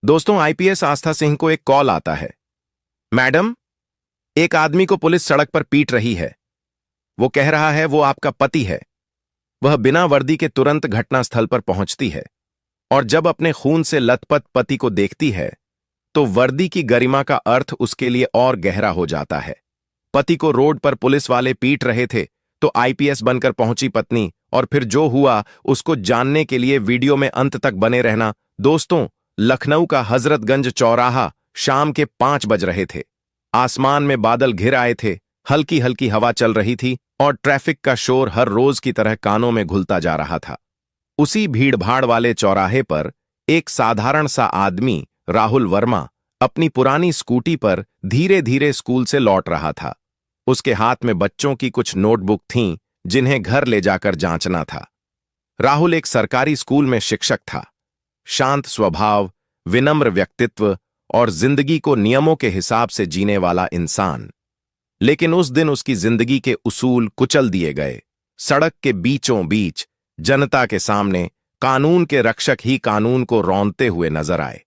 दोस्तों, आईपीएस आस्था सिंह को एक कॉल आता है। मैडम, एक आदमी को पुलिस सड़क पर पीट रही है। वो कह रहा है वो आपका पति है। वह बिना वर्दी के तुरंत घटनास्थल पर पहुंचती है और जब अपने खून से लथपथ पति को देखती है तो वर्दी की गरिमा का अर्थ उसके लिए और गहरा हो जाता है। पति को रोड पर पुलिस वाले पीट रहे थे तो आईपीएस बनकर पहुंची पत्नी, और फिर जो हुआ उसको जानने के लिए वीडियो में अंत तक बने रहना। दोस्तों, लखनऊ का हजरतगंज चौराहा शाम के 5 बज रहे थे। आसमान में बादल घिर आए थे, हल्की हल्की हवा चल रही थी और ट्रैफिक का शोर हर रोज की तरह कानों में घुलता जा रहा था। उसी भीड़भाड़ वाले चौराहे पर एक साधारण सा आदमी, राहुल वर्मा, अपनी पुरानी स्कूटी पर धीरे धीरे स्कूल से लौट रहा था। उसके हाथ में बच्चों की कुछ नोटबुक थीं जिन्हें घर ले जाकर जांचना था। राहुल एक सरकारी स्कूल में शिक्षक था। शांत स्वभाव, विनम्र व्यक्तित्व और जिंदगी को नियमों के हिसाब से जीने वाला इंसान। लेकिन उस दिन उसकी जिंदगी के उसूल कुचल दिए गए। सड़क के बीचों बीच जनता के सामने कानून के रक्षक ही कानून को रौंदते हुए नजर आए।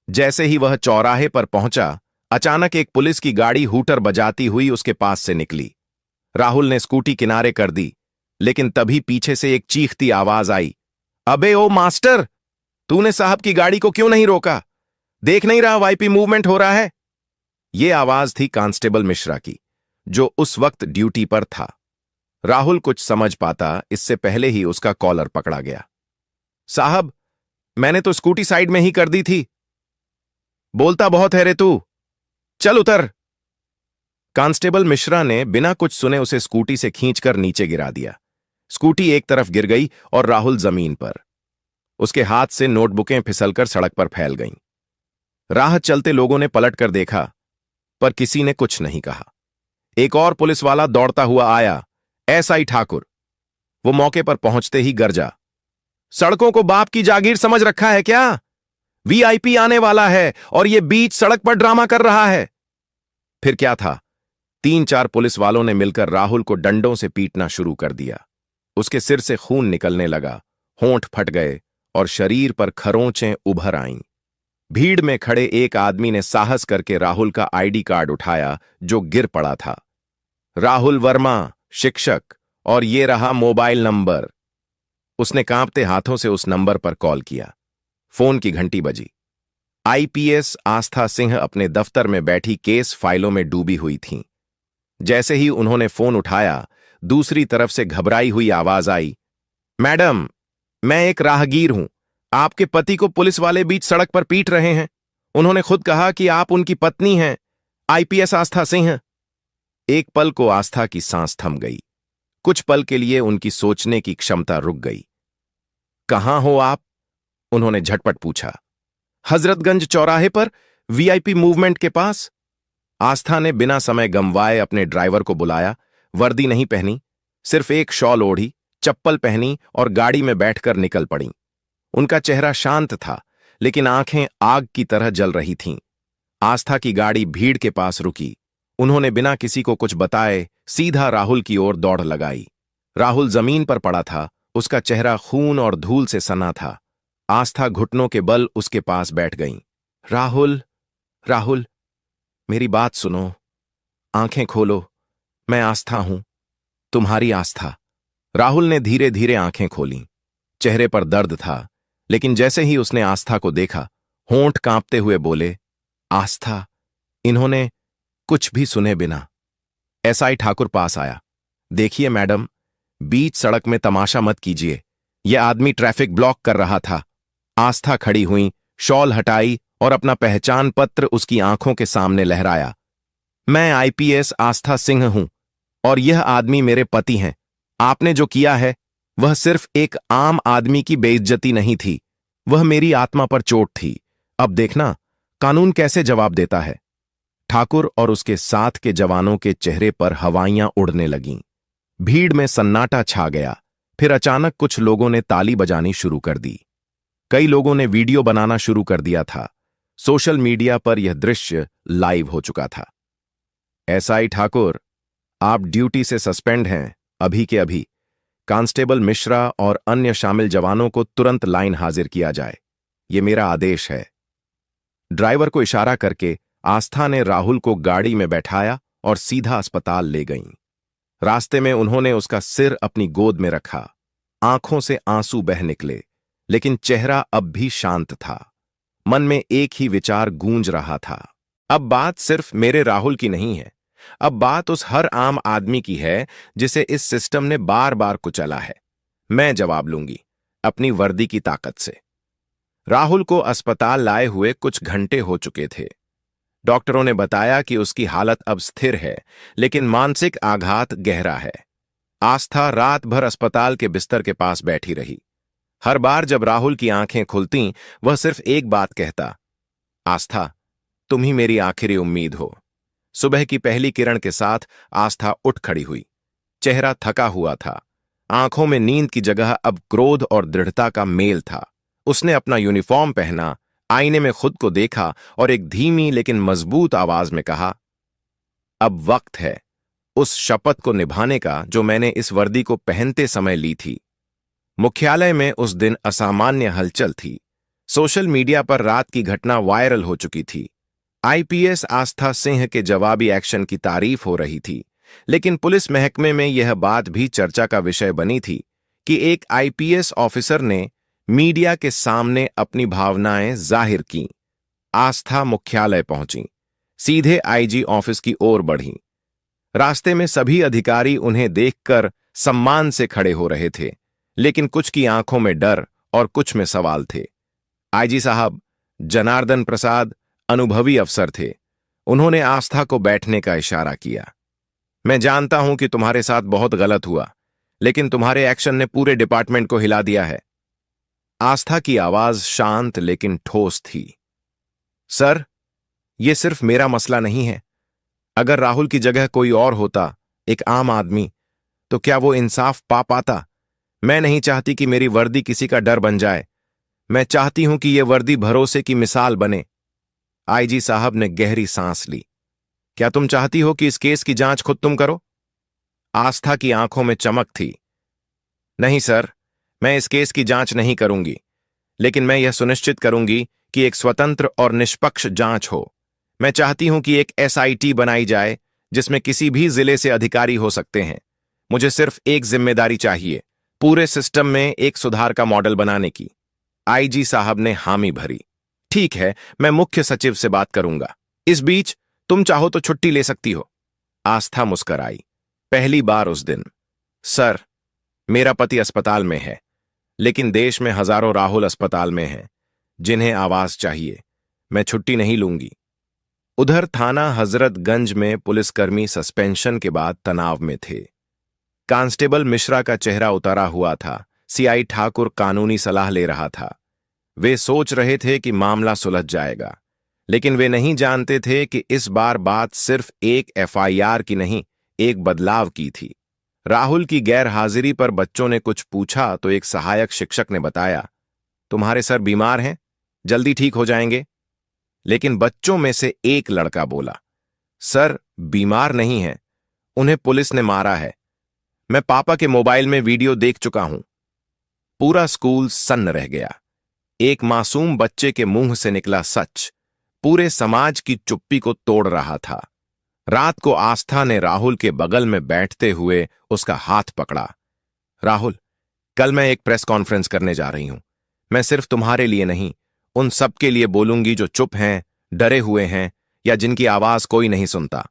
जैसे ही वह चौराहे पर पहुंचा, अचानक एक पुलिस की गाड़ी हूटर बजाती हुई उसके पास से निकली। राहुल ने स्कूटी किनारे कर दी, लेकिन तभी पीछे से एक चीखती आवाज आई, अबे ओ मास्टर, तूने साहब की गाड़ी को क्यों नहीं रोका? देख नहीं रहा वाईपी मूवमेंट हो रहा है? यह आवाज थी कांस्टेबल मिश्रा की, जो उस वक्त ड्यूटी पर था। राहुल कुछ समझ पाता इससे पहले ही उसका कॉलर पकड़ा गया। साहब, मैंने तो स्कूटी साइड में ही कर दी थी। बोलता बहुत है रे तू, चल उतर। कांस्टेबल मिश्रा ने बिना कुछ सुने उसे स्कूटी से खींचकर नीचे गिरा दिया। स्कूटी एक तरफ गिर गई और राहुल जमीन पर। उसके हाथ से नोटबुकें फिसलकर सड़क पर फैल गईं। राह चलते लोगों ने पलटकर देखा, पर किसी ने कुछ नहीं कहा। एक और पुलिस वाला दौड़ता हुआ आया, एसआई ठाकुर। वो मौके पर पहुंचते ही गरजा, सड़कों को बाप की जागीर समझ रखा है क्या? वीआईपी आने वाला है और ये बीच सड़क पर ड्रामा कर रहा है। फिर क्या था, 3-4 पुलिस वालों ने मिलकर राहुल को डंडों से पीटना शुरू कर दिया। उसके सिर से खून निकलने लगा, होंठ फट गए और शरीर पर खरोंचें उभर आईं। भीड़ में खड़े एक आदमी ने साहस करके राहुल का आईडी कार्ड उठाया जो गिर पड़ा था। राहुल वर्मा, शिक्षक, और ये रहा मोबाइल नंबर। उसने कांपते हाथों से उस नंबर पर कॉल किया। फोन की घंटी बजी। आईपीएस आस्था सिंह अपने दफ्तर में बैठी केस फाइलों में डूबी हुई थीं। जैसे ही उन्होंने फोन उठाया, दूसरी तरफ से घबराई हुई आवाज आई, मैडम, मैं एक राहगीर हूं। आपके पति को पुलिस वाले बीच सड़क पर पीट रहे हैं। उन्होंने खुद कहा कि आप उनकी पत्नी हैं, आईपीएस आस्था सिंह। एक पल को आस्था की सांस थम गई। कुछ पल के लिए उनकी सोचने की क्षमता रुक गई। कहां हो आप? उन्होंने झटपट पूछा। हजरतगंज चौराहे पर, वीआईपी मूवमेंट के पास। आस्था ने बिना समय गंवाए अपने ड्राइवर को बुलाया। वर्दी नहीं पहनी, सिर्फ एक शॉल ओढ़ी, चप्पल पहनी और गाड़ी में बैठकर निकल पड़ी। उनका चेहरा शांत था, लेकिन आंखें आग की तरह जल रही थीं। आस्था की गाड़ी भीड़ के पास रुकी। उन्होंने बिना किसी को कुछ बताए सीधा राहुल की ओर दौड़ लगाई। राहुल जमीन पर पड़ा था, उसका चेहरा खून और धूल से सना था। आस्था घुटनों के बल उसके पास बैठ गईं। राहुल, राहुल, मेरी बात सुनो, आंखें खोलो, मैं आस्था हूं, तुम्हारी आस्था। राहुल ने धीरे धीरे आंखें खोलीं। चेहरे पर दर्द था, लेकिन जैसे ही उसने आस्था को देखा, होंठ कांपते हुए बोले, आस्था। इन्होंने कुछ भी सुने बिना एसआई ठाकुर पास आया। देखिए मैडम, बीच सड़क में तमाशा मत कीजिए, यह आदमी ट्रैफिक ब्लॉक कर रहा था। आस्था खड़ी हुई, शॉल हटाई और अपना पहचान पत्र उसकी आंखों के सामने लहराया। मैं आईपीएस आस्था सिंह हूं और यह आदमी मेरे पति हैं। आपने जो किया है वह सिर्फ एक आम आदमी की बेइज्जती नहीं थी, वह मेरी आत्मा पर चोट थी। अब देखना कानून कैसे जवाब देता है। ठाकुर और उसके साथ के जवानों के चेहरे पर हवाइयां उड़ने लगीं। भीड़ में सन्नाटा छा गया। फिर अचानक कुछ लोगों ने ताली बजानी शुरू कर दी। कई लोगों ने वीडियो बनाना शुरू कर दिया था। सोशल मीडिया पर यह दृश्य लाइव हो चुका था। एसआई ठाकुर, आप ड्यूटी से सस्पेंड हैं, अभी के अभी। कांस्टेबल मिश्रा और अन्य शामिल जवानों को तुरंत लाइन हाजिर किया जाए, ये मेरा आदेश है। ड्राइवर को इशारा करके आस्था ने राहुल को गाड़ी में बैठाया और सीधा अस्पताल ले गईं। रास्ते में उन्होंने उसका सिर अपनी गोद में रखा। आंखों से आंसू बह निकले, लेकिन चेहरा अब भी शांत था। मन में एक ही विचार गूंज रहा था, अब बात सिर्फ मेरे राहुल की नहीं है, अब बात उस हर आम आदमी की है जिसे इस सिस्टम ने बार बार कुचला है। मैं जवाब लूंगी, अपनी वर्दी की ताकत से। राहुल को अस्पताल लाए हुए कुछ घंटे हो चुके थे। डॉक्टरों ने बताया कि उसकी हालत अब स्थिर है, लेकिन मानसिक आघात गहरा है। आस्था रात भर अस्पताल के बिस्तर के पास बैठी रही। हर बार जब राहुल की आंखें खुलतीं, वह सिर्फ एक बात कहता, आस्था, तुम ही मेरी आखिरी उम्मीद हो। सुबह की पहली किरण के साथ आस्था उठ खड़ी हुई। चेहरा थका हुआ था, आंखों में नींद की जगह अब क्रोध और दृढ़ता का मेल था। उसने अपना यूनिफॉर्म पहना, आईने में खुद को देखा और एक धीमी लेकिन मजबूत आवाज में कहा, अब वक्त है उस शपथ को निभाने का जो मैंने इस वर्दी को पहनते समय ली थी। मुख्यालय में उस दिन असामान्य हलचल थी। सोशल मीडिया पर रात की घटना वायरल हो चुकी थी। आईपीएस आस्था सिंह के जवाबी एक्शन की तारीफ हो रही थी, लेकिन पुलिस महकमे में यह बात भी चर्चा का विषय बनी थी कि एक आईपीएस ऑफिसर ने मीडिया के सामने अपनी भावनाएं जाहिर कीं। आस्था मुख्यालय पहुंची, सीधे आईजी ऑफिस की ओर बढ़ी। रास्ते में सभी अधिकारी उन्हें देखकर सम्मान से खड़े हो रहे थे, लेकिन कुछ की आंखों में डर और कुछ में सवाल थे। आईजी साहब जनार्दन प्रसाद अनुभवी अफसर थे। उन्होंने आस्था को बैठने का इशारा किया। मैं जानता हूं कि तुम्हारे साथ बहुत गलत हुआ, लेकिन तुम्हारे एक्शन ने पूरे डिपार्टमेंट को हिला दिया है। आस्था की आवाज शांत लेकिन ठोस थी। सर, यह सिर्फ मेरा मसला नहीं है। अगर राहुल की जगह कोई और होता, एक आम आदमी, तो क्या वो इंसाफ पा पाता? मैं नहीं चाहती कि मेरी वर्दी किसी का डर बन जाए। मैं चाहती हूं कि यह वर्दी भरोसे की मिसाल बने। आईजी साहब ने गहरी सांस ली। क्या तुम चाहती हो कि इस केस की जांच खुद तुम करो? आस्था की आंखों में चमक थी। नहीं सर, मैं इस केस की जांच नहीं करूंगी, लेकिन मैं यह सुनिश्चित करूंगी कि एक स्वतंत्र और निष्पक्ष जांच हो। मैं चाहती हूं कि एक एसआईटी बनाई जाए जिसमें किसी भी जिले से अधिकारी हो सकते हैं। मुझे सिर्फ एक जिम्मेदारी चाहिए, पूरे सिस्टम में एक सुधार का मॉडल बनाने की। आईजी साहब ने हामी भरी। ठीक है, मैं मुख्य सचिव से बात करूंगा। इस बीच तुम चाहो तो छुट्टी ले सकती हो। आस्था मुस्कराई। पहली बार उस दिन। सर, मेरा पति अस्पताल में है, लेकिन देश में हजारों राहुल अस्पताल में हैं, जिन्हें आवाज चाहिए। मैं छुट्टी नहीं लूंगी। उधर थाना हजरतगंज में पुलिसकर्मी सस्पेंशन के बाद तनाव में थे। कांस्टेबल मिश्रा का चेहरा उतारा हुआ था। सीआई ठाकुर कानूनी सलाह ले रहा था। वे सोच रहे थे कि मामला सुलझ जाएगा, लेकिन वे नहीं जानते थे कि इस बार बात सिर्फ एक एफआईआर की नहीं, एक बदलाव की थी। राहुल की गैर हाजिरी पर बच्चों ने कुछ पूछा तो एक सहायक शिक्षक ने बताया, तुम्हारे सर बीमार हैं, जल्दी ठीक हो जाएंगे। लेकिन बच्चों में से एक लड़का बोला, सर बीमार नहीं है, उन्हें पुलिस ने मारा है। मैं पापा के मोबाइल में वीडियो देख चुका हूं। पूरा स्कूल सन्न रह गया। एक मासूम बच्चे के मुंह से निकला सच पूरे समाज की चुप्पी को तोड़ रहा था। रात को आस्था ने राहुल के बगल में बैठते हुए उसका हाथ पकड़ा। राहुल, कल मैं एक प्रेस कॉन्फ्रेंस करने जा रही हूं। मैं सिर्फ तुम्हारे लिए नहीं, उन सबके लिए बोलूंगी जो चुप हैं, डरे हुए हैं या जिनकी आवाज कोई नहीं सुनता।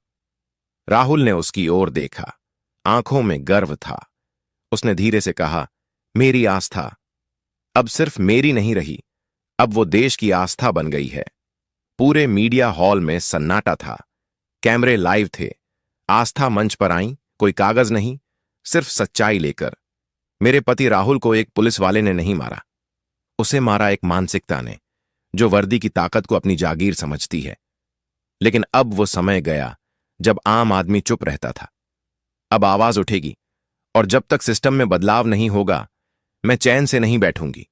राहुल ने उसकी ओर देखा। आंखों में गर्व था। उसने धीरे से कहा, मेरी आस्था अब सिर्फ मेरी नहीं रही, अब वो देश की आस्था बन गई है। पूरे मीडिया हॉल में सन्नाटा था। कैमरे लाइव थे। आस्था मंच पर आई, कोई कागज नहीं, सिर्फ सच्चाई लेकर। मेरे पति राहुल को एक पुलिस वाले ने नहीं मारा, उसे मारा एक मानसिकता ने, जो वर्दी की ताकत को अपनी जागीर समझती है। लेकिन अब वो समय गया जब आम आदमी चुप रहता था। अब आवाज उठेगी, और जब तक सिस्टम में बदलाव नहीं होगा, मैं चैन से नहीं बैठूंगी।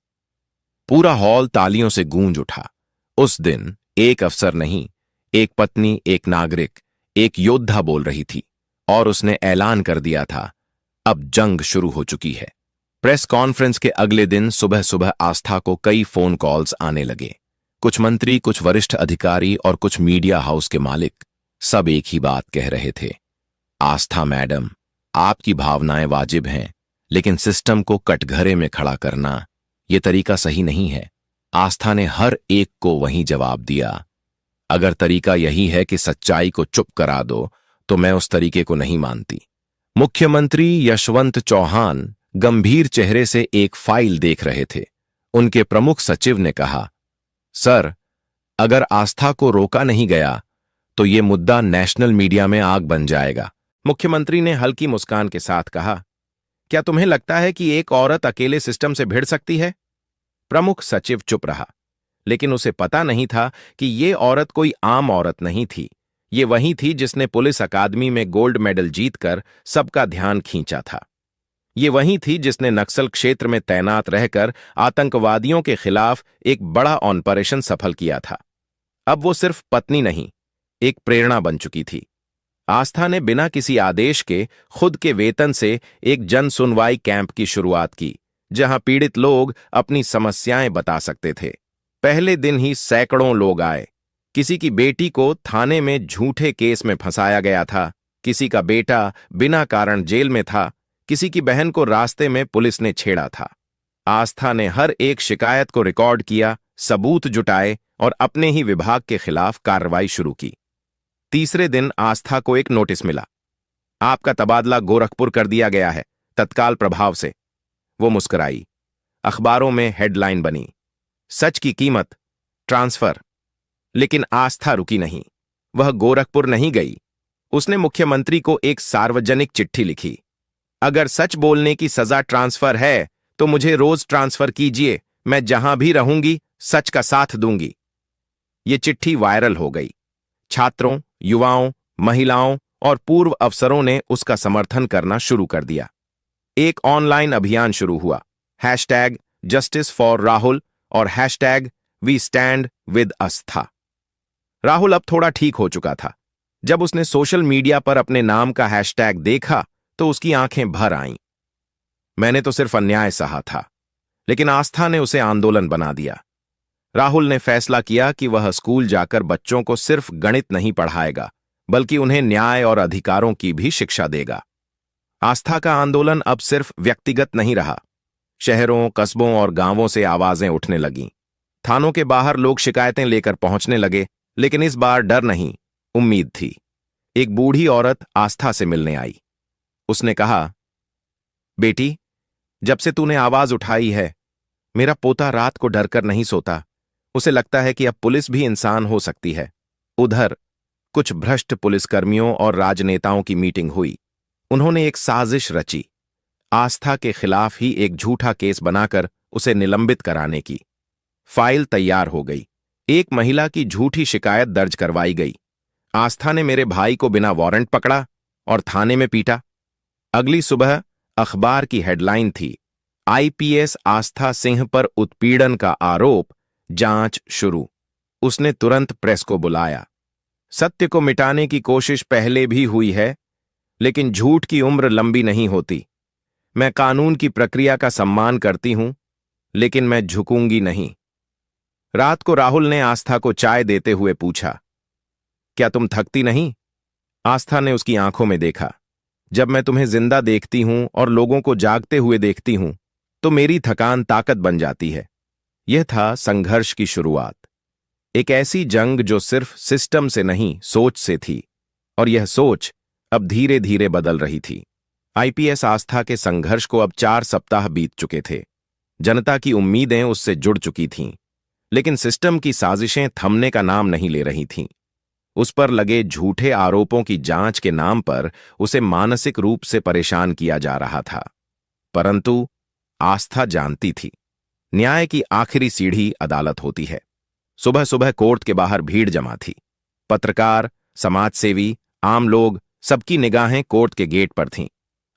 पूरा हॉल तालियों से गूंज उठा। उस दिन एक अफसर नहीं, एक पत्नी, एक नागरिक, एक योद्धा बोल रही थी, और उसने ऐलान कर दिया था, अब जंग शुरू हो चुकी है। प्रेस कॉन्फ्रेंस के अगले दिन सुबह सुबह आस्था को कई फोन कॉल्स आने लगे। कुछ मंत्री, कुछ वरिष्ठ अधिकारी और कुछ मीडिया हाउस के मालिक सब एक ही बात कह रहे थे। आस्था मैडम, आपकी भावनाएं वाजिब हैं, लेकिन सिस्टम को कटघरे में खड़ा करना ये तरीका सही नहीं है। आस्था ने हर एक को वही जवाब दिया। अगर तरीका यही है कि सच्चाई को चुप करा दो, तो मैं उस तरीके को नहीं मानती। मुख्यमंत्री यशवंत चौहान गंभीर चेहरे से एक फाइल देख रहे थे। उनके प्रमुख सचिव ने कहा, सर, अगर आस्था को रोका नहीं गया तो ये मुद्दा नेशनल मीडिया में आग बन जाएगा। मुख्यमंत्री ने हल्की मुस्कान के साथ कहा, क्या तुम्हें लगता है कि एक औरत अकेले सिस्टम से भिड़ सकती है? प्रमुख सचिव चुप रहा, लेकिन उसे पता नहीं था कि ये औरत कोई आम औरत नहीं थी। ये वही थी जिसने पुलिस अकादमी में गोल्ड मेडल जीतकर सबका ध्यान खींचा था। ये वही थी जिसने नक्सल क्षेत्र में तैनात रहकर आतंकवादियों के खिलाफ एक बड़ा ऑपरेशन सफल किया था। अब वो सिर्फ पत्नी नहीं, एक प्रेरणा बन चुकी थी। आस्था ने बिना किसी आदेश के खुद के वेतन से एक जन सुनवाई कैंप की शुरुआत की, जहां पीड़ित लोग अपनी समस्याएं बता सकते थे। पहले दिन ही सैकड़ों लोग आए। किसी की बेटी को थाने में झूठे केस में फंसाया गया था, किसी का बेटा बिना कारण जेल में था, किसी की बहन को रास्ते में पुलिस ने छेड़ा था। आस्था ने हर एक शिकायत को रिकॉर्ड किया, सबूत जुटाए और अपने ही विभाग के खिलाफ कार्रवाई शुरू की। तीसरे दिन आस्था को एक नोटिस मिला, आपका तबादला गोरखपुर कर दिया गया है, तत्काल प्रभाव से। वो मुस्कुराई। अखबारों में हेडलाइन बनी, सच की कीमत, ट्रांसफर। लेकिन आस्था रुकी नहीं। वह गोरखपुर नहीं गई। उसने मुख्यमंत्री को एक सार्वजनिक चिट्ठी लिखी, अगर सच बोलने की सजा ट्रांसफर है तो मुझे रोज ट्रांसफर कीजिए, मैं जहां भी रहूंगी सच का साथ दूंगी। ये चिट्ठी वायरल हो गई। छात्रों, युवाओं, महिलाओं और पूर्व अफसरों ने उसका समर्थन करना शुरू कर दिया। एक ऑनलाइन अभियान शुरू हुआ, #JusticeForRahul और #WeStandWithAstha। राहुल अब थोड़ा ठीक हो चुका था। जब उसने सोशल मीडिया पर अपने नाम का हैशटैग देखा तो उसकी आंखें भर आईं। मैंने तो सिर्फ अन्याय सहा था, लेकिन आस्था ने उसे आंदोलन बना दिया। राहुल ने फैसला किया कि वह स्कूल जाकर बच्चों को सिर्फ गणित नहीं पढ़ाएगा, बल्कि उन्हें न्याय और अधिकारों की भी शिक्षा देगा। आस्था का आंदोलन अब सिर्फ व्यक्तिगत नहीं रहा। शहरों, कस्बों और गांवों से आवाजें उठने लगीं। थानों के बाहर लोग शिकायतें लेकर पहुंचने लगे, लेकिन इस बार डर नहीं, उम्मीद थी। एक बूढ़ी औरत आस्था से मिलने आई। उसने कहा, बेटी, जब से तूने आवाज उठाई है, मेरा पोता रात को डरकर नहीं सोता। उसे लगता है कि अब पुलिस भी इंसान हो सकती है। उधर कुछ भ्रष्ट पुलिसकर्मियों और राजनेताओं की मीटिंग हुई। उन्होंने एक साजिश रची, आस्था के खिलाफ ही एक झूठा केस बनाकर उसे निलंबित कराने की। फाइल तैयार हो गई। एक महिला की झूठी शिकायत दर्ज करवाई गई। आस्था ने मेरे भाई को बिना वारंट पकड़ा और थाने में पीटा। अगली सुबह अखबार की हेडलाइन थी, आईपीएस आस्था सिंह पर उत्पीड़न का आरोप, जांच शुरू। उसने तुरंत प्रेस को बुलाया। सत्य को मिटाने की कोशिश पहले भी हुई है, लेकिन झूठ की उम्र लंबी नहीं होती। मैं कानून की प्रक्रिया का सम्मान करती हूं, लेकिन मैं झुकूंगी नहीं। रात को राहुल ने आस्था को चाय देते हुए पूछा, क्या तुम थकती नहीं? आस्था ने उसकी आंखों में देखा। जब मैं तुम्हें जिंदा देखती हूं और लोगों को जागते हुए देखती हूं, तो मेरी थकान ताकत बन जाती है। यह था संघर्ष की शुरुआत। एक ऐसी जंग जो सिर्फ सिस्टम से नहीं, सोच से थी, और यह सोच अब धीरे धीरे बदल रही थी। आईपीएस आस्था के संघर्ष को अब 4 सप्ताह बीत चुके थे। जनता की उम्मीदें उससे जुड़ चुकी थीं, लेकिन सिस्टम की साजिशें थमने का नाम नहीं ले रही थीं। उस पर लगे झूठे आरोपों की जांच के नाम पर उसे मानसिक रूप से परेशान किया जा रहा था। परंतु आस्था जानती थी, न्याय की आखिरी सीढ़ी अदालत होती है। सुबह सुबह कोर्ट के बाहर भीड़ जमा थी। पत्रकार, समाजसेवी, आम लोग, सबकी निगाहें कोर्ट के गेट पर थीं।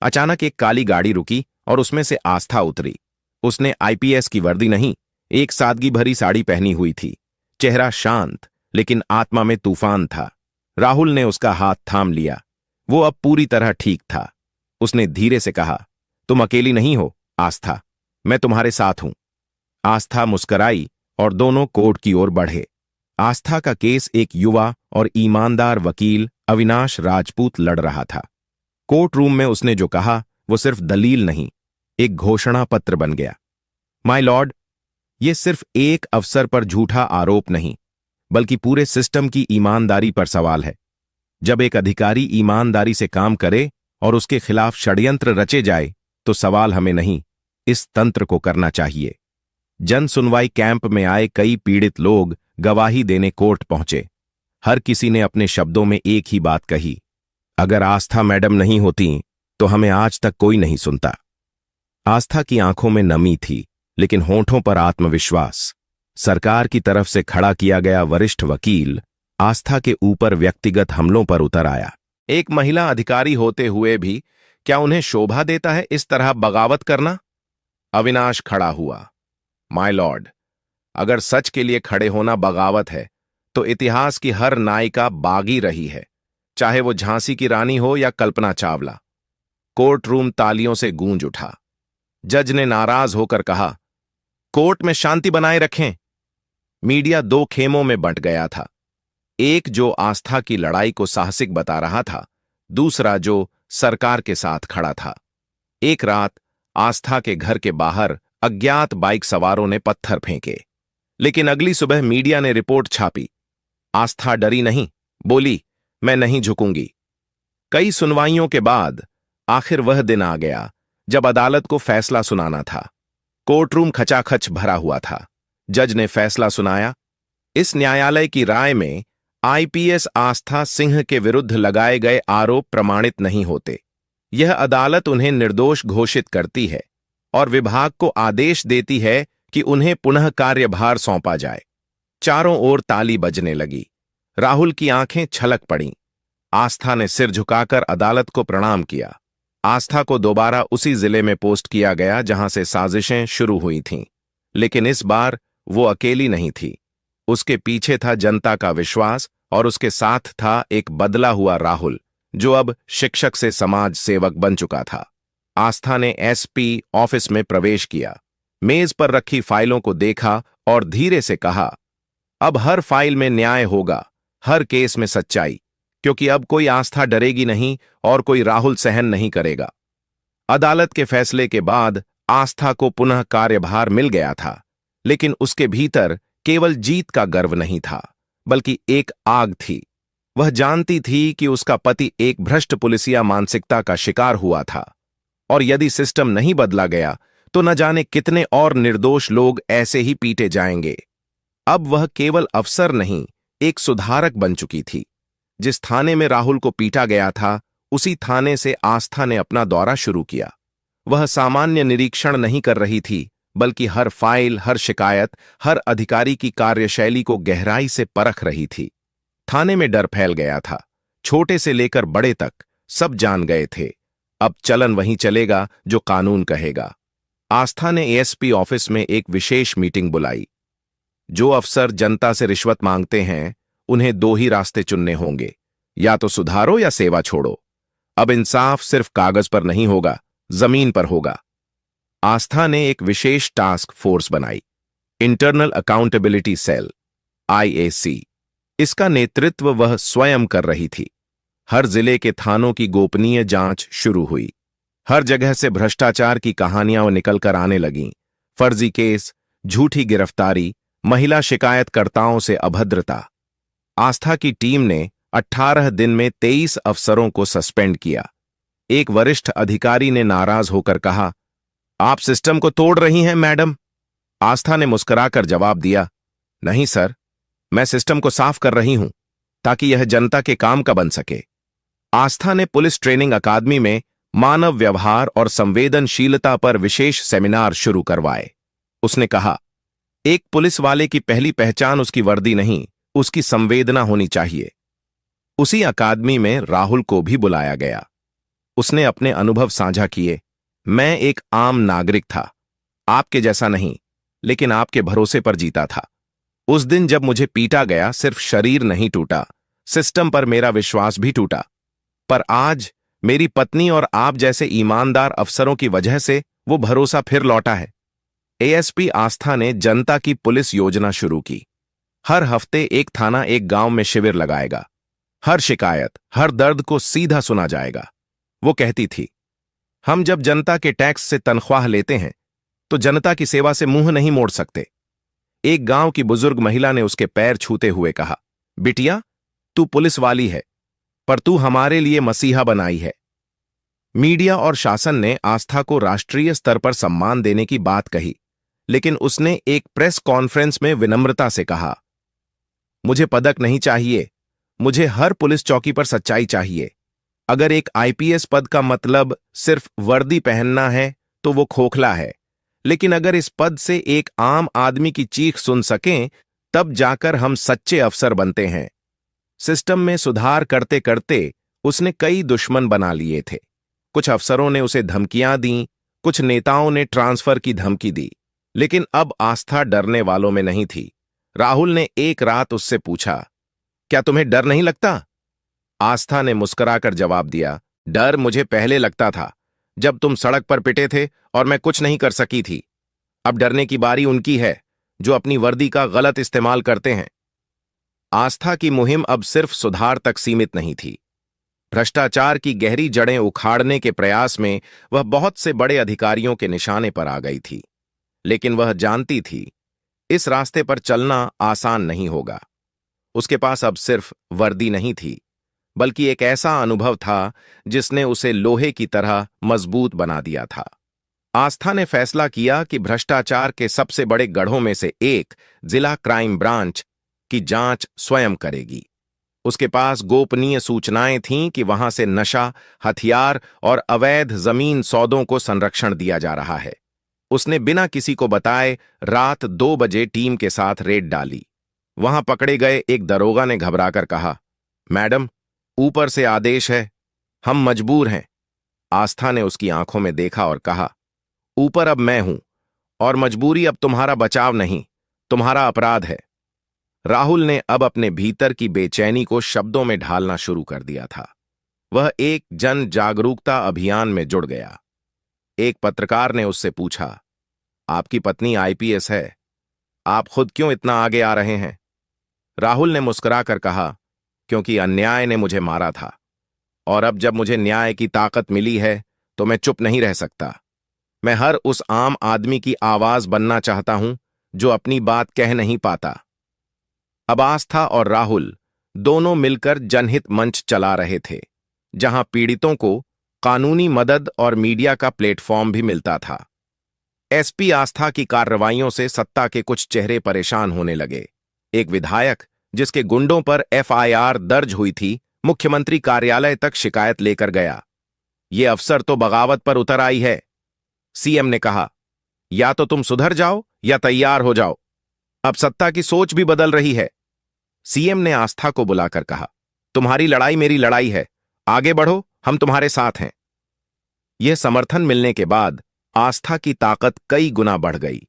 अचानक एक काली गाड़ी रुकी और उसमें से आस्था उतरी। उसने आईपीएस की वर्दी नहीं, एक सादगी भरी साड़ी पहनी हुई थी। चेहरा शांत, लेकिन आत्मा में तूफान था। राहुल ने उसका हाथ थाम लिया। वो अब पूरी तरह ठीक था। उसने धीरे से कहा, तुम अकेली नहीं हो आस्था, मैं तुम्हारे साथ हूं। आस्था मुस्कराई और दोनों कोर्ट की ओर बढ़े। आस्था का केस एक युवा और ईमानदार वकील अविनाश राजपूत लड़ रहा था। कोर्ट रूम में उसने जो कहा वो सिर्फ दलील नहीं, एक घोषणा पत्र बन गया। माय लॉर्ड, ये सिर्फ एक अफसर पर झूठा आरोप नहीं, बल्कि पूरे सिस्टम की ईमानदारी पर सवाल है। जब एक अधिकारी ईमानदारी से काम करे और उसके खिलाफ षड्यंत्र रचे जाए, तो सवाल हमें नहीं, इस तंत्र को करना चाहिए। जन सुनवाई कैंप में आए कई पीड़ित लोग गवाही देने कोर्ट पहुंचे। हर किसी ने अपने शब्दों में एक ही बात कही, अगर आस्था मैडम नहीं होती तो हमें आज तक कोई नहीं सुनता। आस्था की आंखों में नमी थी, लेकिन होंठों पर आत्मविश्वास। सरकार की तरफ से खड़ा किया गया वरिष्ठ वकील आस्था के ऊपर व्यक्तिगत हमलों पर उतर आया। एक महिला अधिकारी होते हुए भी क्या उन्हें शोभा देता है इस तरह बगावत करना? अविनाश खड़ा हुआ। माय लॉर्ड, अगर सच के लिए खड़े होना बगावत है, तो इतिहास की हर नायिका बागी रही है, चाहे वो झांसी की रानी हो या कल्पना चावला। कोर्ट रूम तालियों से गूंज उठा। जज ने नाराज होकर कहा, कोर्ट में शांति बनाए रखें। मीडिया दो खेमों में बंट गया था, एक जो आस्था की लड़ाई को साहसिक बता रहा था, दूसरा जो सरकार के साथ खड़ा था। एक रात आस्था के घर के बाहर अज्ञात बाइक सवारों ने पत्थर फेंके, लेकिन अगली सुबह मीडिया ने रिपोर्ट छापी। आस्था डरी नहीं, बोली, मैं नहीं झुकूंगी। कई सुनवाइयों के बाद आखिर वह दिन आ गया जब अदालत को फैसला सुनाना था। कोर्टरूम खचाखच भरा हुआ था। जज ने फैसला सुनाया। इस न्यायालय की राय में आईपीएस आस्था सिंह के विरुद्ध लगाए गए आरोप प्रमाणित नहीं होते। यह अदालत उन्हें निर्दोष घोषित करती है और विभाग को आदेश देती है कि उन्हें पुनः कार्यभार सौंपा जाए। चारों ओर ताली बजने लगी। राहुल की आंखें छलक पड़ीं। आस्था ने सिर झुकाकर अदालत को प्रणाम किया। आस्था को दोबारा उसी जिले में पोस्ट किया गया जहां से साजिशें शुरू हुई थीं, लेकिन इस बार वो अकेली नहीं थी। उसके पीछे था जनता का विश्वास और उसके साथ था एक बदला हुआ राहुल, जो अब शिक्षक से समाज सेवक बन चुका था। आस्था ने एसपी ऑफिस में प्रवेश किया, मेज पर रखी फाइलों को देखा और धीरे से कहा, अब हर फाइल में न्याय होगा, हर केस में सच्चाई, क्योंकि अब कोई आस्था डरेगी नहीं और कोई राहुल सहन नहीं करेगा। अदालत के फैसले के बाद आस्था को पुनः कार्यभार मिल गया था, लेकिन उसके भीतर केवल जीत का गर्व नहीं था, बल्कि एक आग थी। वह जानती थी कि उसका पति एक भ्रष्ट पुलिसिया मानसिकता का शिकार हुआ था, और यदि सिस्टम नहीं बदला गया तो न जाने कितने और निर्दोष लोग ऐसे ही पीटे जाएंगे। अब वह केवल अफसर नहीं, एक सुधारक बन चुकी थी। जिस थाने में राहुल को पीटा गया था, उसी थाने से आस्था ने अपना दौरा शुरू किया। वह सामान्य निरीक्षण नहीं कर रही थी, बल्कि हर फाइल, हर शिकायत, हर अधिकारी की कार्यशैली को गहराई से परख रही थी। थाने में डर फैल गया था। छोटे से लेकर बड़े तक सब जान गए थे, अब चलन वहीं चलेगा जो कानून कहेगा। आस्था ने एएसपी ऑफिस में एक विशेष मीटिंग बुलाई। जो अफसर जनता से रिश्वत मांगते हैं, उन्हें दो ही रास्ते चुनने होंगे, या तो सुधारो या सेवा छोड़ो। अब इंसाफ सिर्फ कागज पर नहीं होगा, जमीन पर होगा। आस्था ने एक विशेष टास्क फोर्स बनाई, इंटरनल अकाउंटेबिलिटी सेल, आईएसी। इसका नेतृत्व वह स्वयं कर रही थी। हर जिले के थानों की गोपनीय जांच शुरू हुई। हर जगह से भ्रष्टाचार की कहानियां निकलकर आने लगीं। फर्जी केस, झूठी गिरफ्तारी, महिला शिकायतकर्ताओं से अभद्रता। आस्था की टीम ने 18 दिन में 23 अफसरों को सस्पेंड किया। एक वरिष्ठ अधिकारी ने नाराज होकर कहा, आप सिस्टम को तोड़ रही हैं मैडम। आस्था ने मुस्कुराकर जवाब दिया, नहीं सर, मैं सिस्टम को साफ कर रही हूं ताकि यह जनता के काम का बन सके। आस्था ने पुलिस ट्रेनिंग अकादमी में मानव व्यवहार और संवेदनशीलता पर विशेष सेमिनार शुरू करवाए। उसने कहा, एक पुलिस वाले की पहली पहचान उसकी वर्दी नहीं, उसकी संवेदना होनी चाहिए। उसी अकादमी में राहुल को भी बुलाया गया। उसने अपने अनुभव साझा किए। मैं एक आम नागरिक था, आपके जैसा नहीं, लेकिन आपके भरोसे पर जीता था। उस दिन जब मुझे पीटा गया, सिर्फ शरीर नहीं टूटा, सिस्टम पर मेरा विश्वास भी टूटा। पर आज मेरी पत्नी और आप जैसे ईमानदार अफसरों की वजह से वो भरोसा फिर लौटा है। एएसपी आस्था ने जनता की पुलिस योजना शुरू की। हर हफ्ते एक थाना एक गांव में शिविर लगाएगा। हर शिकायत, हर दर्द को सीधा सुना जाएगा। वो कहती थी, हम जब जनता के टैक्स से तनख्वाह लेते हैं तो जनता की सेवा से मुंह नहीं मोड़ सकते। एक गांव की बुजुर्ग महिला ने उसके पैर छूते हुए कहा, बिटिया, तू पुलिस वाली है, पर तू हमारे लिए मसीहा बनाई है। मीडिया और शासन ने आस्था को राष्ट्रीय स्तर पर सम्मान देने की बात कही, लेकिन उसने एक प्रेस कॉन्फ्रेंस में विनम्रता से कहा, मुझे पदक नहीं चाहिए, मुझे हर पुलिस चौकी पर सच्चाई चाहिए। अगर एक आईपीएस पद का मतलब सिर्फ वर्दी पहनना है तो वो खोखला है, लेकिन अगर इस पद से एक आम आदमी की चीख सुन सकें, तब जाकर हम सच्चे अफसर बनते हैं। सिस्टम में सुधार करते करते उसने कई दुश्मन बना लिए थे। कुछ अफसरों ने उसे धमकियां दी, कुछ नेताओं ने ट्रांसफर की धमकी दी, लेकिन अब आस्था डरने वालों में नहीं थी। राहुल ने एक रात उससे पूछा, क्या तुम्हें डर नहीं लगता? आस्था ने मुस्कुराकर जवाब दिया, डर मुझे पहले लगता था, जब तुम सड़क पर पिटे थे और मैं कुछ नहीं कर सकी थी। अब डरने की बारी उनकी है जो अपनी वर्दी का गलत इस्तेमाल करते हैं। आस्था की मुहिम अब सिर्फ सुधार तक सीमित नहीं थी। भ्रष्टाचार की गहरी जड़ें उखाड़ने के प्रयास में वह बहुत से बड़े अधिकारियों के निशाने पर आ गई थी। लेकिन वह जानती थी, इस रास्ते पर चलना आसान नहीं होगा। उसके पास अब सिर्फ वर्दी नहीं थी, बल्कि एक ऐसा अनुभव था जिसने उसे लोहे की तरह मजबूत बना दिया था। आस्था ने फैसला किया कि भ्रष्टाचार के सबसे बड़े गढ़ों में से एक, जिला क्राइम ब्रांच, की जांच स्वयं करेगी। उसके पास गोपनीय सूचनाएं थीं कि वहां से नशा, हथियार और अवैध जमीन सौदों को संरक्षण दिया जा रहा है। उसने बिना किसी को बताए रात 2 बजे टीम के साथ रेड डाली। वहां पकड़े गए एक दरोगा ने घबराकर कहा, मैडम, ऊपर से आदेश है, हम मजबूर हैं। आस्था ने उसकी आंखों में देखा और कहा, ऊपर अब मैं हूं और मजबूरी अब तुम्हारा बचाव नहीं, तुम्हारा अपराध है। राहुल ने अब अपने भीतर की बेचैनी को शब्दों में ढालना शुरू कर दिया था। वह एक जन जागरूकता अभियान में जुड़ गया। एक पत्रकार ने उससे पूछा, आपकी पत्नी आईपीएस है, आप खुद क्यों इतना आगे आ रहे हैं? राहुल ने मुस्कुराकर कहा, क्योंकि अन्याय ने मुझे मारा था, और अब जब मुझे न्याय की ताकत मिली है तो मैं चुप नहीं रह सकता। मैं हर उस आम आदमी की आवाज बनना चाहता हूं जो अपनी बात कह नहीं पाता। अब आस्था और राहुल दोनों मिलकर जनहित मंच चला रहे थे, जहां पीड़ितों को कानूनी मदद और मीडिया का प्लेटफॉर्म भी मिलता था। एसपी आस्था की कार्रवाइयों से सत्ता के कुछ चेहरे परेशान होने लगे। एक विधायक, जिसके गुंडों पर एफआईआर दर्ज हुई थी, मुख्यमंत्री कार्यालय तक शिकायत लेकर गया। ये अफसर तो बगावत पर उतर आई है। सीएम ने कहा, या तो तुम सुधर जाओ या तैयार हो जाओ, अब सत्ता की सोच भी बदल रही है। सीएम ने आस्था को बुलाकर कहा, तुम्हारी लड़ाई मेरी लड़ाई है, आगे बढ़ो, हम तुम्हारे साथ हैं। यह समर्थन मिलने के बाद आस्था की ताकत कई गुना बढ़ गई।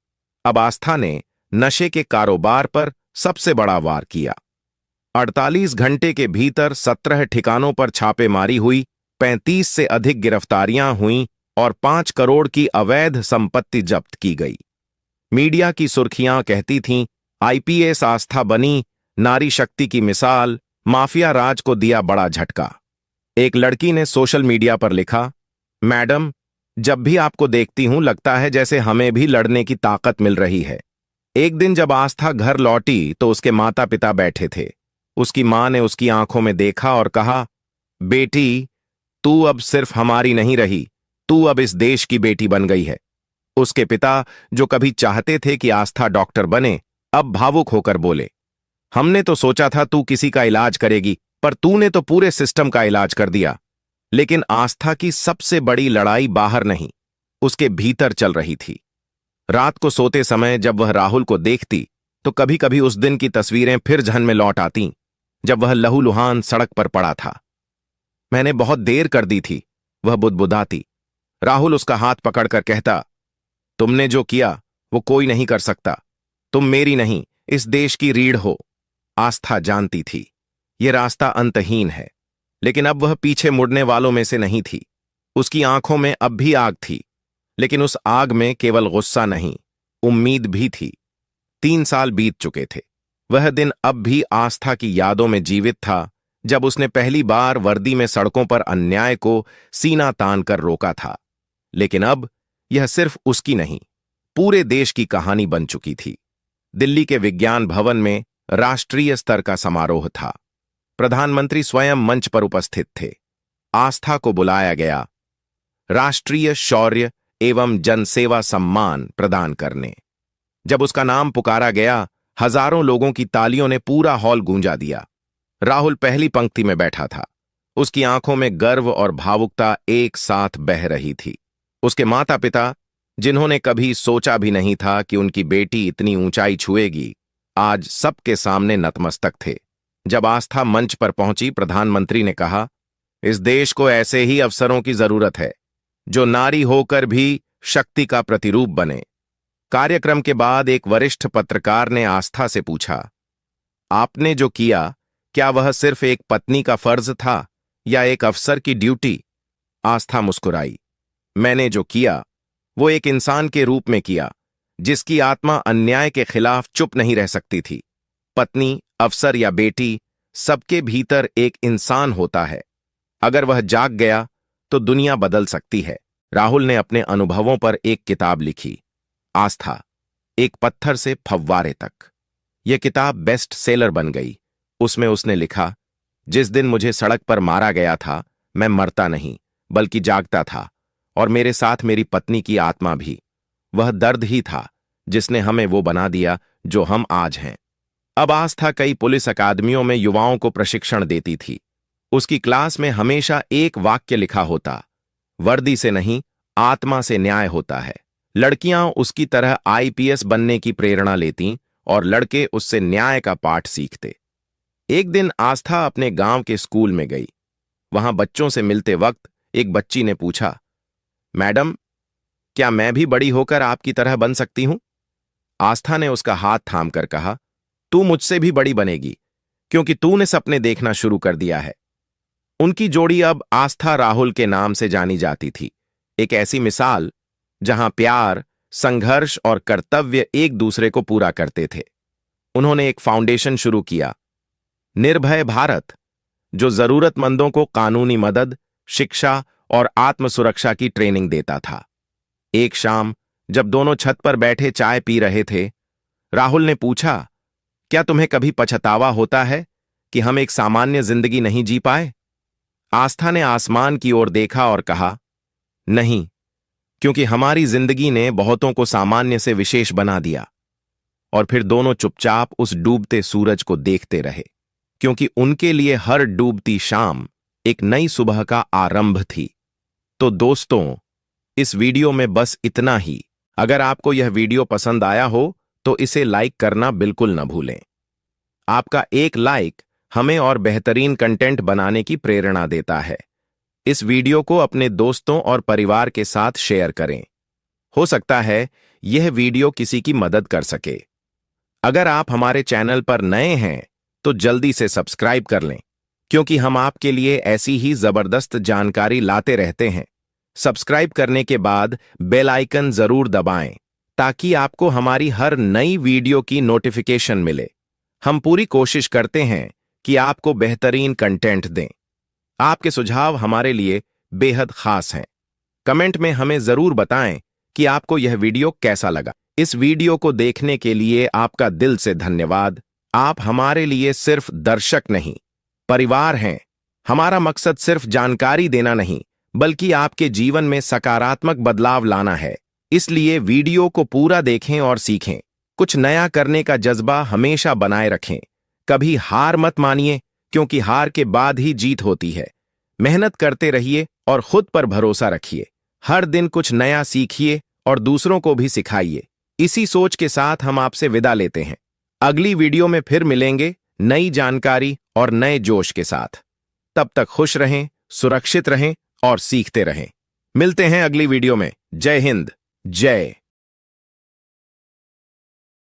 अब आस्था ने नशे के कारोबार पर सबसे बड़ा वार किया। 48 घंटे के भीतर 17 ठिकानों पर छापेमारी हुई, 35 से अधिक गिरफ्तारियां हुईं और 5 करोड़ की अवैध संपत्ति जब्त की गई। मीडिया की सुर्खियां कहती थीं, आईपीएस आस्था बनी नारी शक्ति की मिसाल, माफिया राज को दिया बड़ा झटका। एक लड़की ने सोशल मीडिया पर लिखा, मैडम, जब भी आपको देखती हूं लगता है जैसे हमें भी लड़ने की ताकत मिल रही है। एक दिन जब आस्था घर लौटी तो उसके माता पिता बैठे थे। उसकी मां ने उसकी आंखों में देखा और कहा, बेटी, तू अब सिर्फ हमारी नहीं रही, तू अब इस देश की बेटी बन गई है। उसके पिता, जो कभी चाहते थे कि आस्था डॉक्टर बने, अब भावुक होकर बोले, हमने तो सोचा था तू किसी का इलाज करेगी, पर तूने तो पूरे सिस्टम का इलाज कर दिया। लेकिन आस्था की सबसे बड़ी लड़ाई बाहर नहीं, उसके भीतर चल रही थी। रात को सोते समय जब वह राहुल को देखती तो कभी कभी उस दिन की तस्वीरें फिर जहन में लौट आती, जब वह लहूलुहान सड़क पर पड़ा था। मैंने बहुत देर कर दी थी, वह बुदबुदाती। राहुल उसका हाथ पकड़कर कहता, तुमने जो किया वो कोई नहीं कर सकता, तुम मेरी नहीं, इस देश की रीढ़ हो। आस्था जानती थी यह रास्ता अंतहीन है, लेकिन अब वह पीछे मुड़ने वालों में से नहीं थी। उसकी आंखों में अब भी आग थी, लेकिन उस आग में केवल गुस्सा नहीं, उम्मीद भी थी। 3 साल बीत चुके थे। वह दिन अब भी आस्था की यादों में जीवित था, जब उसने पहली बार वर्दी में सड़कों पर अन्याय को सीना तान कर रोका था। लेकिन अब यह सिर्फ उसकी नहीं, पूरे देश की कहानी बन चुकी थी। दिल्ली के विज्ञान भवन में राष्ट्रीय स्तर का समारोह था। प्रधानमंत्री स्वयं मंच पर उपस्थित थे। आस्था को बुलाया गया राष्ट्रीय शौर्य एवं जनसेवा सम्मान प्रदान करने। जब उसका नाम पुकारा गया, हजारों लोगों की तालियों ने पूरा हॉल गूंजा दिया। राहुल पहली पंक्ति में बैठा था। उसकी आंखों में गर्व और भावुकता एक साथ बह रही थी। उसके माता पिता, जिन्होंने कभी सोचा भी नहीं था कि उनकी बेटी इतनी ऊंचाई छुएगी, आज सबके सामने नतमस्तक थे। जब आस्था मंच पर पहुंची, प्रधानमंत्री ने कहा, इस देश को ऐसे ही अफसरों की जरूरत है जो नारी होकर भी शक्ति का प्रतिरूप बने। कार्यक्रम के बाद एक वरिष्ठ पत्रकार ने आस्था से पूछा, आपने जो किया, क्या वह सिर्फ एक पत्नी का फर्ज था या एक अफसर की ड्यूटी? आस्था मुस्कुराई, मैंने जो किया वो एक इंसान के रूप में किया, जिसकी आत्मा अन्याय के खिलाफ चुप नहीं रह सकती थी। पत्नी, अफसर या बेटी, सबके भीतर एक इंसान होता है। अगर वह जाग गया तो दुनिया बदल सकती है। राहुल ने अपने अनुभवों पर एक किताब लिखी, आस्था, एक पत्थर से फव्वारे तक। यह किताब बेस्ट सेलर बन गई। उसमें उसने लिखा, जिस दिन मुझे सड़क पर मारा गया था, मैं मरता नहीं बल्कि जागता था, और मेरे साथ मेरी पत्नी की आत्मा भी। वह दर्द ही था जिसने हमें वो बना दिया जो हम आज हैं। अब आस्था कई पुलिस अकादमियों में युवाओं को प्रशिक्षण देती थी। उसकी क्लास में हमेशा एक वाक्य लिखा होता, वर्दी से नहीं, आत्मा से न्याय होता है। लड़कियां उसकी तरह आईपीएस बनने की प्रेरणा लेतीं और लड़के उससे न्याय का पाठ सीखते। एक दिन आस्था अपने गांव के स्कूल में गई। वहां बच्चों से मिलते वक्त एक बच्ची ने पूछा, मैडम, क्या मैं भी बड़ी होकर आपकी तरह बन सकती हूं? आस्था ने उसका हाथ थामकर कहा, तू मुझसे भी बड़ी बनेगी, क्योंकि तूने सपने देखना शुरू कर दिया है। उनकी जोड़ी अब आस्था राहुल के नाम से जानी जाती थी। एक ऐसी मिसाल जहां प्यार, संघर्ष और कर्तव्य एक दूसरे को पूरा करते थे। उन्होंने एक फाउंडेशन शुरू किया, निर्भय भारत, जो जरूरतमंदों को कानूनी मदद, शिक्षा और आत्मसुरक्षा की ट्रेनिंग देता था। एक शाम जब दोनों छत पर बैठे चाय पी रहे थे, राहुल ने पूछा, क्या तुम्हें कभी पछतावा होता है कि हम एक सामान्य जिंदगी नहीं जी पाए? आस्था ने आसमान की ओर देखा और कहा, नहीं, क्योंकि हमारी जिंदगी ने बहुतों को सामान्य से विशेष बना दिया। और फिर दोनों चुपचाप उस डूबते सूरज को देखते रहे, क्योंकि उनके लिए हर डूबती शाम एक नई सुबह का आरंभ थी। तो दोस्तों, इस वीडियो में बस इतना ही। अगर आपको यह वीडियो पसंद आया हो तो इसे लाइक करना बिल्कुल न भूलें। आपका एक लाइक हमें और बेहतरीन कंटेंट बनाने की प्रेरणा देता है। इस वीडियो को अपने दोस्तों और परिवार के साथ शेयर करें। हो सकता है यह वीडियो किसी की मदद कर सके। अगर आप हमारे चैनल पर नए हैं तो जल्दी से सब्सक्राइब कर लें, क्योंकि हम आपके लिए ऐसी ही जबरदस्त जानकारी लाते रहते हैं। सब्सक्राइब करने के बाद बेल आइकन जरूर दबाएं, ताकि आपको हमारी हर नई वीडियो की नोटिफिकेशन मिले। हम पूरी कोशिश करते हैं कि आपको बेहतरीन कंटेंट दें। आपके सुझाव हमारे लिए बेहद खास हैं। कमेंट में हमें जरूर बताएं कि आपको यह वीडियो कैसा लगा। इस वीडियो को देखने के लिए आपका दिल से धन्यवाद। आप हमारे लिए सिर्फ दर्शक नहीं, परिवार हैं। हमारा मकसद सिर्फ जानकारी देना नहीं, बल्कि आपके जीवन में सकारात्मक बदलाव लाना है। इसलिए वीडियो को पूरा देखें और सीखें। कुछ नया करने का जज्बा हमेशा बनाए रखें। कभी हार मत मानिए, क्योंकि हार के बाद ही जीत होती है। मेहनत करते रहिए और खुद पर भरोसा रखिए। हर दिन कुछ नया सीखिए और दूसरों को भी सिखाइए। इसी सोच के साथ हम आपसे विदा लेते हैं। अगली वीडियो में फिर मिलेंगे नई जानकारी और नए जोश के साथ। तब तक खुश रहें, सुरक्षित रहें और सीखते रहें। मिलते हैं अगली वीडियो में। जय हिंद, जय